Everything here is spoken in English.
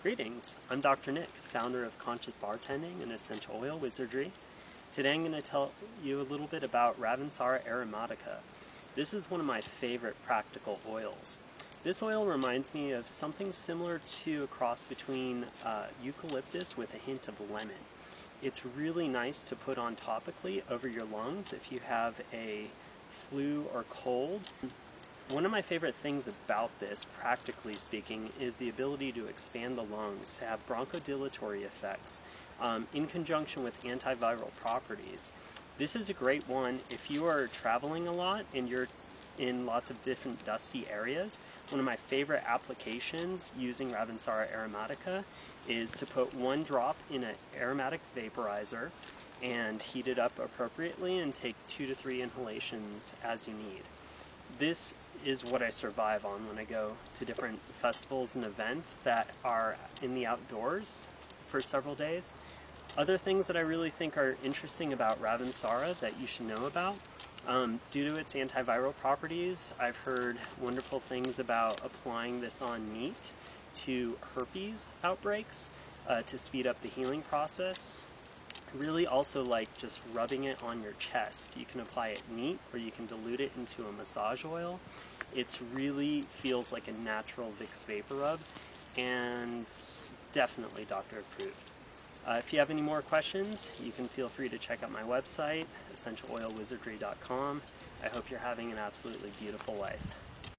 Greetings, I'm Dr. Nick, founder of Conscious Bartending and Essential Oil Wizardry. Today I'm going to tell you a little bit about Ravintsara aromatica. This is one of my favorite practical oils. This oil reminds me of something similar to a cross between eucalyptus with a hint of lemon. It's really nice to put on topically over your lungs if you have a flu or cold. One of my favorite things about this, practically speaking, is the ability to expand the lungs, to have bronchodilatory effects in conjunction with antiviral properties. This is a great one if you are traveling a lot and you're in lots of different dusty areas. One of my favorite applications using Ravintsara aromatica is to put one drop in an aromatic vaporizer and heat it up appropriately and take 2 to 3 inhalations as you need. This is what I survive on when I go to different festivals and events that are in the outdoors for several days. Other things that I really think are interesting about Ravintsara that you should know about, due to its antiviral properties, I've heard wonderful things about applying this on meat to herpes outbreaks to speed up the healing process. I really also like just rubbing it on your chest. You can apply it neat or you can dilute it into a massage oil. It really feels like a natural Vicks Vapor Rub and definitely doctor approved. If you have any more questions, you can feel free to check out my website, essentialoilwizardry.com. I hope you're having an absolutely beautiful life.